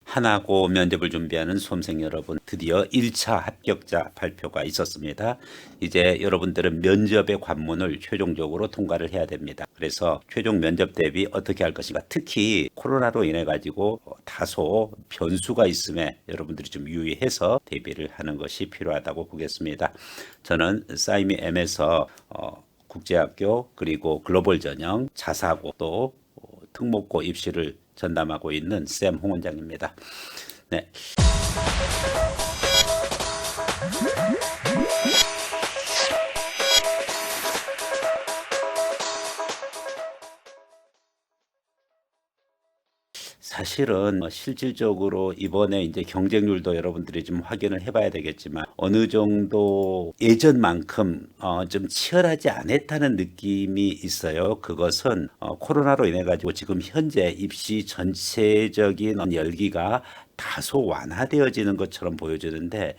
한화고 면접을 준비하는 수험생 여러분, 드디어 1차 합격자 발표가 있었습니다. 이제 여러분들은 면접의 관문을 최종적으로 통과를 해야 됩니다. 그래서 최종 면접 대비 어떻게 할 것인가, 특히 코로나로 인해 가지고 다소 변수가 있음에 여러분들이 좀 유의해서 대비를 하는 것이 필요하다고 보겠습니다. 저는 사이미 M에서 국제학교 그리고 글로벌 전형 자사고 또 특목고 입시를 전담하고 있는 샘 홍 원장입니다. 네. 사실은 실질적으로 이번에 이제 경쟁률도 여러분들이 좀 확인을 해봐야 되겠지만 어느 정도 예전만큼 좀 치열하지 않았다는 느낌이 있어요. 그것은 코로나로 인해 가지고 지금 현재 입시 전체적인 열기가 다소 완화되어지는 것처럼 보여지는데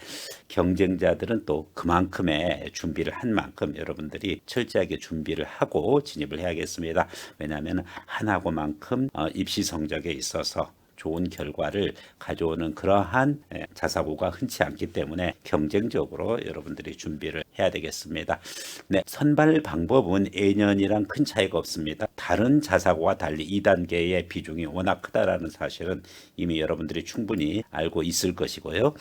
경쟁자들은 또 그만큼의 준비를 한 만큼 여러분들이 철저하게 준비를 하고 진입을 해야겠습니다. 왜냐하면 하나고만큼 입시 성적에 있어서 좋은 결과를 가져오는 그러한 자사고가 흔치 않기 때문에 경쟁적으로 여러분들이 준비를 해야 되겠습니다. 네, 선발 방법은 예년이랑 큰 차이가 없습니다. 다른 자사고와 달리 2단계의 비중이 워낙 크다라는 사실은 이미 여러분들이 충분히 알고 있을 것이고요.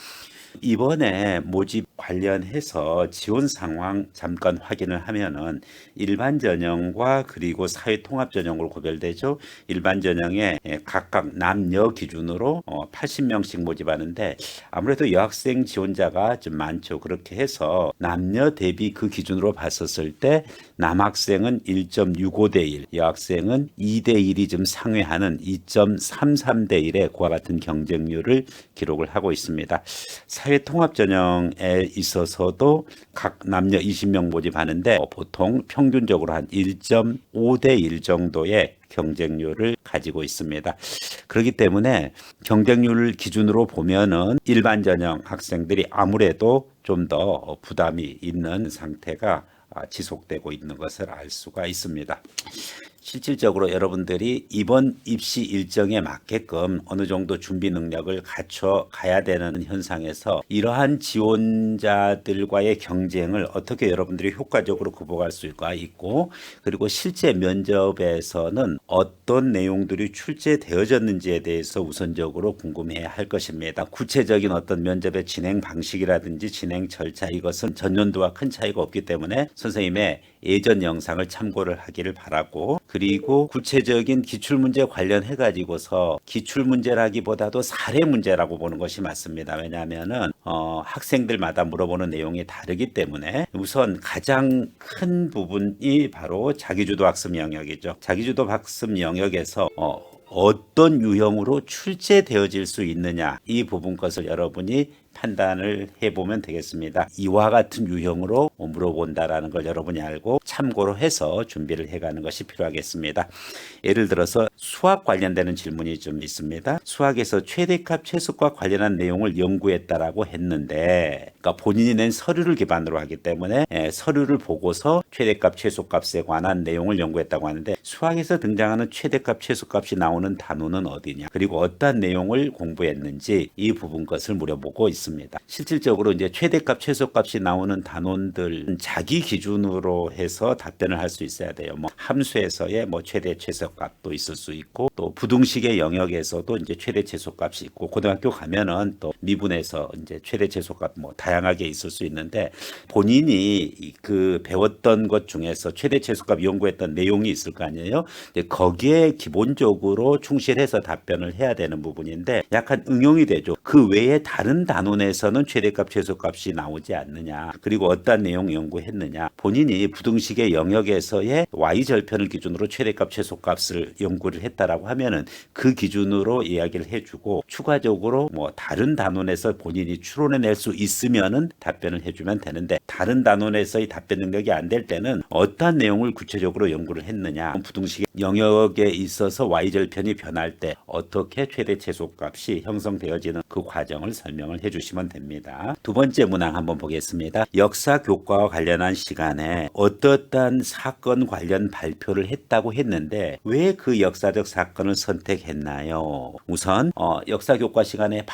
이번에 모집 관련해서 지원 상황 잠깐 확인을 하면은 일반 전형과 그리고 사회 통합 전형으로 구별되죠. 일반 전형에 각각 남녀 기준으로 80명씩 모집하는데 아무래도 여학생 지원자가 좀 많죠. 그렇게 해서 남녀 대비 그 기준으로 봤었을 때 남학생은 1.65대 1, 여학생은 2대 1이 좀 상회하는 2.33대 1의 그와 같은 경쟁률을 기록을 하고 있습니다. 사회통합 전형에 있어서도 각 남녀 20명 모집하는데 보통 평균적으로 한 1.5대 1 정도의 경쟁률을 가지고 있습니다. 그렇기 때문에 경쟁률을 기준으로 보면은 일반 전형 학생들이 아무래도 좀 더 부담이 있는 상태가 지속되고 있는 것을 알 수가 있습니다. 실질적으로 여러분들이 이번 입시 일정에 맞게끔 어느 정도 준비 능력을 갖춰 가야 되는 현상에서 이러한 지원자들과의 경쟁을 어떻게 여러분들이 효과적으로 극복할 수가 있고, 그리고 실제 면접에서는 어떤 내용들이 출제되어졌는지에 대해서 우선적으로 궁금해야 할 것입니다. 구체적인 어떤 면접의 진행 방식이라든지 진행 절차, 이것은 전년도와 큰 차이가 없기 때문에 선생님의 예전 영상을 참고를 하기를 바라고, 그리고 구체적인 기출문제 관련해 가지고서 기출문제라기보다도 사례 문제라고 보는 것이 맞습니다. 왜냐하면은 학생들마다 물어보는 내용이 다르기 때문에 우선 가장 큰 부분이 바로 자기주도 학습 영역이죠. 자기주도 학습 영역에서 어떤 유형으로 출제되어질 수 있느냐, 이 부분 것을 여러분이 판단을 해보면 되겠습니다. 이와 같은 유형으로 물어본다라는 걸 여러분이 알고 참고로 해서 준비를 해가는 것이 필요하겠습니다. 예를 들어서 수학 관련되는 질문이 좀 있습니다. 수학에서 최대값 최소값 관련한 내용을 연구했다라고 했는데, 그러니까 본인이 낸 서류를 기반으로 하기 때문에 서류를 보고서 최대값 최소값에 관한 내용을 연구했다고 하는데, 수학에서 등장하는 최대값 최소값이 나오는 단어는 어디냐, 그리고 어떤 내용을 공부했는지 이 부분 것을 물어보고 있습니다. 실질적으로 이제 최대값 최소값이 나오는 단원들은 자기 기준으로 해서 답변을 할 수 있어야 돼요. 뭐 함수에서의 뭐 최대 최소값도 있을 수 있고, 또 부등식의 영역에서도 이제 최대 최소값이 있고, 고등학교 가면은 또 미분에서 이제 최대 최소값 뭐 다양하게 있을 수 있는데, 본인이 그 배웠던 것 중에서 최대 최소값 연구했던 내용이 있을 거 아니에요. 거기에 기본적으로 충실해서 답변을 해야 되는 부분인데 약간 응용이 되죠. 그 외에 다른 단원에서는 최대값 최소값이 나오지 않느냐, 그리고 어떤 내용 연구했느냐, 본인이 부등식의 영역에서의 y절편을 기준으로 최대값 최소값을 연구를 했다라고 하면은 그 기준으로 이야기를 해주고, 추가적으로 뭐 다른 단원에서 본인이 추론해낼 수 있으면은 답변을 해주면 되는데, 다른 단원에서의 답변 능력이 안 될 때는 어떤 내용을 구체적으로 연구를 했느냐, 부등식의 영역에 있어서 y절편이 변할 때 어떻게 최대 최소값이 형성되어지는 그 과정을 설명을 해주죠. 주시면 됩니다. 두 번째 문항 한번 보겠습니다. 역사 교과와 관련한 시간에 어떠한 사건 관련 발표를 했다고 했는데 왜 그 역사적 사건을 선택했나요? 우선 역사 교과 시간에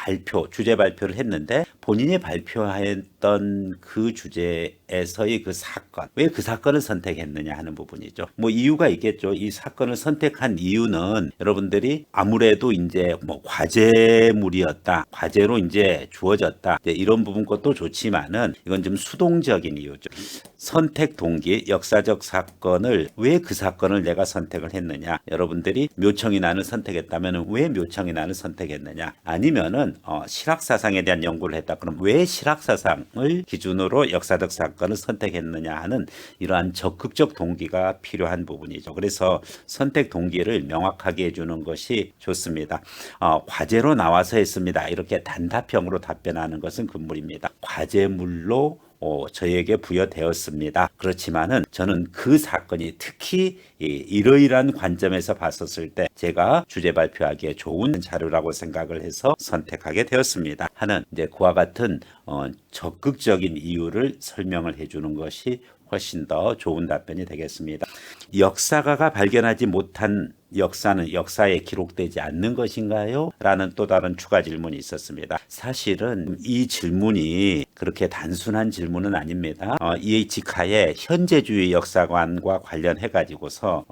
주제 발표를 했는데 본인이 발표했던 그 주제에서의 그 사건, 왜 그 사건을 선택했느냐 하는 부분이죠. 뭐 이유가 있겠죠. 이 사건을 선택한 이유는 여러분들이 아무래도 이제 뭐 과제물이었다, 과제로 이제 주어졌다, 이런 부분 것도 좋지만은 이건 좀 수동적인 이유죠. 선택 동기, 역사적 사건을 왜 그 사건을 내가 선택을 했느냐? 여러분들이 묘청이난을 선택했다면 왜 묘청이난을 선택했느냐? 아니면은 실학사상에 대한 연구를 했다. 그럼 왜 실학사상을 기준으로 역사적 사건을 선택했느냐 하는 이러한 적극적 동기가 필요한 부분이죠. 그래서 선택 동기를 명확하게 해주는 것이 좋습니다. 과제로 나와서 했습니다. 이렇게 단답형으로 답변하는 것은 금물입니다. 과제물로 저에게 부여되었습니다. 그렇지만은 저는 그 사건이 특히 이러이러한 관점에서 봤었을 때 제가 주제 발표하기에 좋은 자료라고 생각을 해서 선택하게 되었습니다. 하는 이제 그와 같은 적극적인 이유를 설명을 해주는 것이 훨씬 더 좋은 답변이 되겠습니다. 역사가가 발견하지 못한 역사는 역사에 기록되지 않는 것인가요? 라는 또 다른 추가 질문이 있었습니다. 사실은 이 질문이 그렇게 단순한 질문은 아닙니다. E.H. 카의 현재주의 역사관과 관련해 가지고서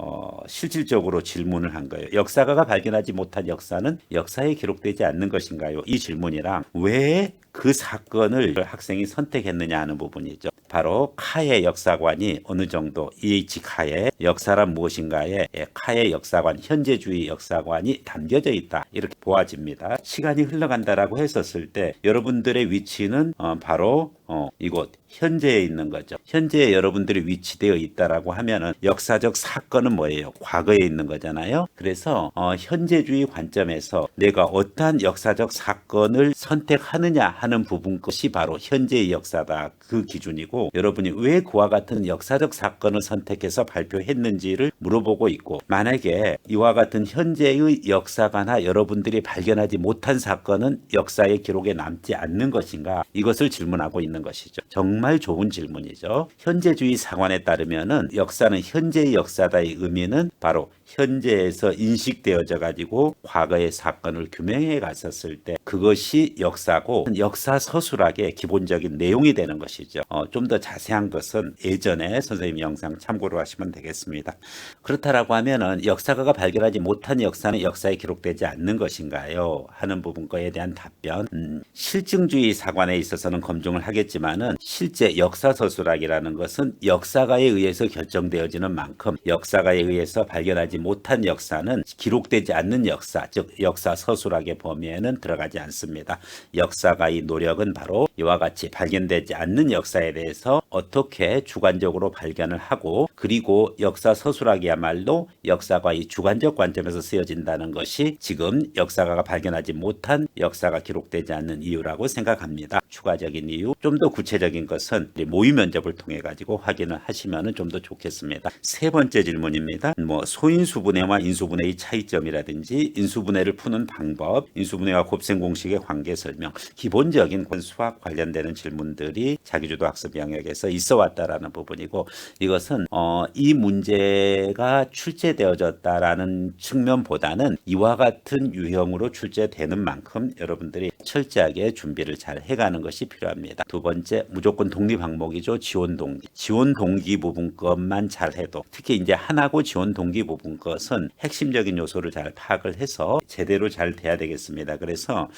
실질적으로 질문을 한 거예요. 역사가가 발견하지 못한 역사는 역사에 기록되지 않는 것인가요? 이 질문이랑 왜 그 사건을 학생이 선택했느냐 하는 부분이죠. 바로 카의 역사관이 어느 정도 E.H. 카의 역사란 무엇인가에 카의 역사관, 현재주의 역사관이 담겨져 있다. 이렇게 보아집니다. 시간이 흘러간다라고 했었을 때 여러분들의 위치는 바로 이곳 현재에 있는 거죠. 현재에 여러분들이 위치되어 있다라고 하면은 역사적 사건은 뭐예요? 과거에 있는 거잖아요. 그래서 현재주의 관점에서 내가 어떠한 역사적 사건을 선택하느냐 하는 부분 것이 바로 현재의 역사다. 그 기준이고 여러분이 왜 그와 같은 역사적 사건을 선택해서 발표했는지를 물어보고 있고 만약에 이와 같은 현재의 역사가나 여러분들이 발견하지 못한 사건은 역사의 기록에 남지 않는 것인가? 이것을 질문하고 있는 것이죠. 정말 좋은 질문이죠. 현재주의 사관에 따르면은 역사는 현재의 역사다의 의미는 바로 현재에서 인식되어져 가지고 과거의 사건을 규명해 갔었을 때 그것이 역사고 역사 서술학의 기본적인 내용이 되는 것이죠. 좀 더 자세한 것은 예전에 선생님 영상 참고로 하시면 되겠습니다. 그렇다라고 하면은 역사가가 발견하지 못한 역사는 역사에 기록되지 않는 것인가요? 하는 부분 거에 대한 답변. 실증주의 사관에 있어서는 검증을 하겠지만은 실제 역사 서술학이라는 것은 역사가에 의해서 결정되어지는 만큼 역사가에 의해서 발견하지 못한 역사는 기록되지 않는 역사, 즉 역사 서술학의 범위에는 들어가지 않습니다. 역사가의 노력은 바로 이와 같이 발견되지 않는 역사에 대해서 어떻게 주관적으로 발견을 하고 그리고 역사 서술학이야말로 역사가의 주관적 관점에서 쓰여진다는 것이 지금 역사가가 발견하지 못한 역사가 기록되지 않는 이유라고 생각합니다. 추가적인 이유, 좀 더 구체적인 것은 모의 면접을 통해 가지고 확인을 하시면 좀 더 좋겠습니다. 세 번째 질문입니다. 소인수분해와 인수분해의 차이점이라든지 인수분해를 푸는 방법, 인수분해와 곱셈 공식의 관계 설명, 기본적인 수학 관련되는 질문들이 자기주도 학습 영역에서 있어 왔다라는 부분이고 이것은 이 문제가 출제되어졌다라는 측면보다는 이와 같은 유형으로 출제되는 만큼 여러분들이 철저하게 준비를 잘 해가는 것이 필요합니다. 두 번째, 무조건 독립 항목이죠. 지원 동기. 지원 동기 부분 것만 잘 해도 특히 이제 하나고 지원 동기 부분 것은 핵심적인 요소를 잘 파악을 해서 제대로 잘 돼야 되겠습니다. 그래서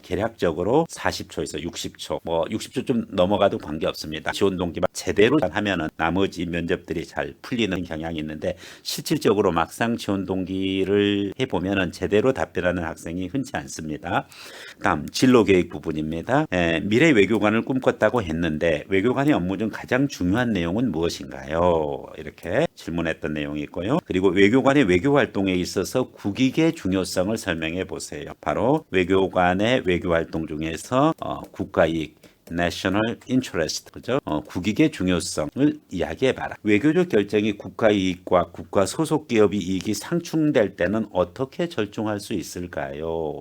계략적으로 40초에서 60초, 60초 좀 넘어가도 관계없습니다. 지원 동기만 제대로 하면은 나머지 면접들이 잘 풀리는 경향이 있는데 실질적으로 막상 지원 동기를 해보면은 제대로 답변하는 학생이 흔치 않습니다. 다음 진로 계획 부분입니다. 미래 외교관을 꿈꿨다고 했는데 외교관의 업무 중 가장 중요한 내용은 무엇인가요? 이렇게 질문했던 내용이 있고요. 그리고 외교관의 외교 활동에 있어서 국익의 중요성을 설명해 보세요. 바로 외교관의 외교 활동 중에서 국가이익, national interest, 그죠? 국익의 중요성을 이야기해봐라. 외교적 결정이 국가 이익과 국가 소속 기업의 이익이 상충될 때는 어떻게 절충할 수 있을까요?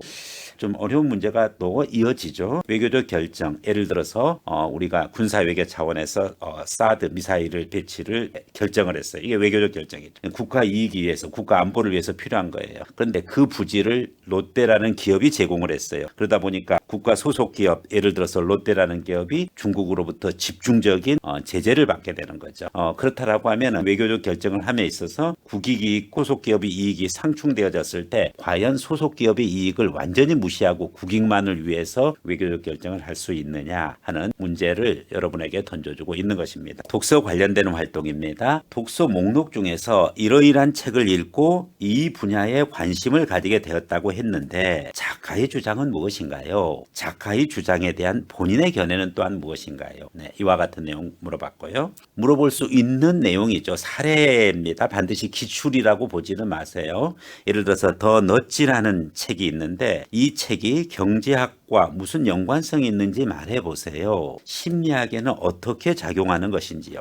좀 어려운 문제가 또 이어지죠. 외교적 결정, 예를 들어서 우리가 군사외교 차원에서 사드 미사일을 배치를 결정을 했어요. 이게 외교적 결정이죠. 국가 이익이 위해서, 국가 안보를 위해서 필요한 거예요. 그런데 그 부지를 롯데라는 기업이 제공을 했어요. 그러다 보니까 국가 소속 기업, 예를 들어서 롯데라는 기업이 중국으로부터 집중적인 제재를 받게 되는 거죠. 그렇다라고 하면 외교적 결정을 함에 있어서 국익이익, 소속 기업의 이익이 상충되어졌을 때 과연 소속 기업의 이익을 완전히 무시하고 국익만을 위해서 외교적 결정을 할 수 있느냐 하는 문제를 여러분에게 던져주고 있는 것입니다. 독서 관련된 활동입니다. 독서 목록 중에서 이러이러한 책을 읽고 이 분야에 관심을 가지게 되었다고 했는데 작가의 주장은 무엇인가요? 작가의 주장에 대한 본인의 견해는 또한 무엇인가요? 네, 이와 같은 내용 물어봤고요. 물어볼 수 있는 내용이죠. 사례입니다. 반드시 기출이라고 보지는 마세요. 예를 들어서 더 넛지라는 책이 있는데 이 책이 경제학과 무슨 연관성이 있는지 말해보세요. 심리학에는 어떻게 작용하는 것인지요.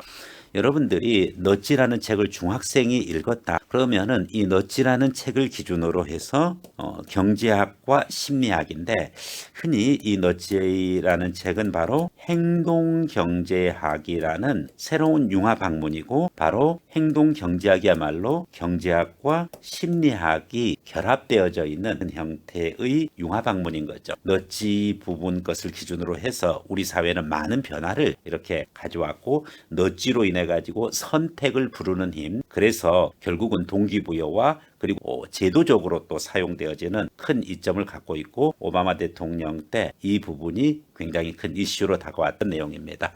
여러분들이 넛지라는 책을 중학생이 읽었다. 그러면은 이 넛지라는 책을 기준으로 해서 경제학과 심리학인데 흔히 이 넛지라는 책은 바로 행동경제학이라는 새로운 융합 학문이고 바로 행동경제학이야말로 경제학과 심리학이 결합되어져 있는 형태의 융합 학문인 거죠. 넛지 부분 것을 기준으로 해서 우리 사회는 많은 변화를 이렇게 가져왔고 넛지로 인해 가지고 선택을 부르는 힘, 그래서 결국은 동기부여와 그리고 제도적으로 또 사용되어지는 큰 이점을 갖고 있고 오바마 대통령 때 이 부분이 굉장히 큰 이슈로 다가왔던 내용입니다.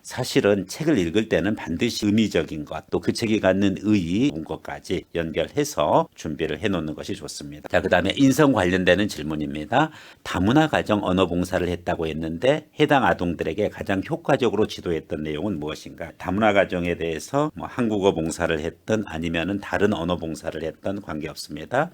사실은 책을 읽을 때는 반드시 의미적인 것, 또 그 책이 갖는 의의, 온 것까지 연결해서 준비를 해놓는 것이 좋습니다. 자, 그 다음에 인성 관련되는 질문입니다. 다문화 가정 언어 봉사를 했다고 했는데 해당 아동들에게 가장 효과적으로 지도했던 내용은 무엇인가? 다문화 가정에 대해서 한국어 봉사를 했던 아니면은 다른 언어 봉사를 했던 관계없습니다.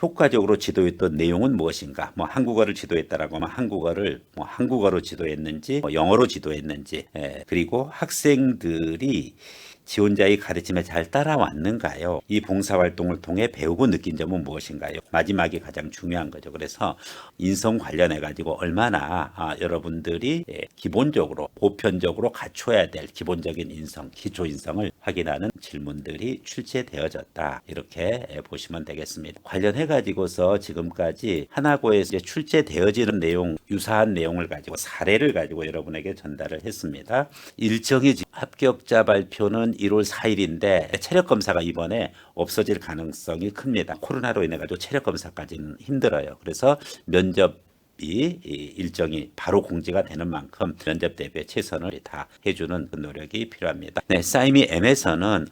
효과적으로 지도했던 내용은 무엇인가? 한국어를 지도했다라고 하면 한국어를 한국어로 지도했는지, 영어로 지도했는지, 그리고 학생들이 지원자의 가르침에 잘 따라왔는가요? 이 봉사활동을 통해 배우고 느낀 점은 무엇인가요? 마지막이 가장 중요한 거죠. 그래서 인성 관련해 가지고 얼마나 여러분들이 기본적으로 보편적으로 갖춰야 될 기본적인 인성, 기초 인성을 확인하는 질문들이 출제되어졌다. 이렇게 보시면 되겠습니다. 관련해 가지고서 지금까지 하나고에서 출제되어지는 내용, 유사한 내용을 가지고 사례를 가지고 여러분에게 전달을 했습니다. 일정이 합격자 발표는 1월 4일인데 체력 검사가 이번에 없어질 가능성이 큽니다. 코로나로 인해 가지고 체력 검사까지는 힘들어요. 그래서 면접 일정이 바로 공지가 되는 만큼 면접 대비에 최선을 다 해주는 그 노력이 필요합니다. 네, 사이미 M에서는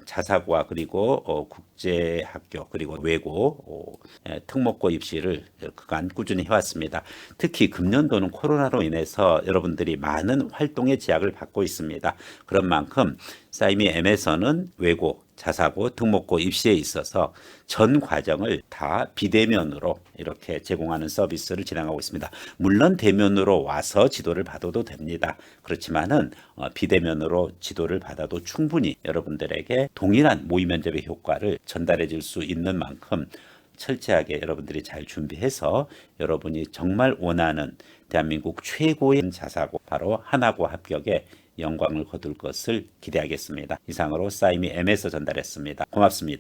자사고와 그리고 국제학교 그리고 외고 특목고 입시를 그간 꾸준히 해왔습니다. 특히 금년도는 코로나로 인해서 여러분들이 많은 활동의 제약을 받고 있습니다. 그런 만큼 사이미 M에서는 외고 자사고, 특목고 입시에 있어서 전 과정을 다 비대면으로 이렇게 제공하는 서비스를 진행하고 있습니다. 물론 대면으로 와서 지도를 받아도 됩니다. 그렇지만은 비대면으로 지도를 받아도 충분히 여러분들에게 동일한 모의 면접의 효과를 전달해 줄 수 있는 만큼 철저하게 여러분들이 잘 준비해서 여러분이 정말 원하는 대한민국 최고의 자사고 바로 하나고 합격에 영광을 거둘 것을 기대하겠습니다. 이상으로 사이미 M에서 전달했습니다. 고맙습니다.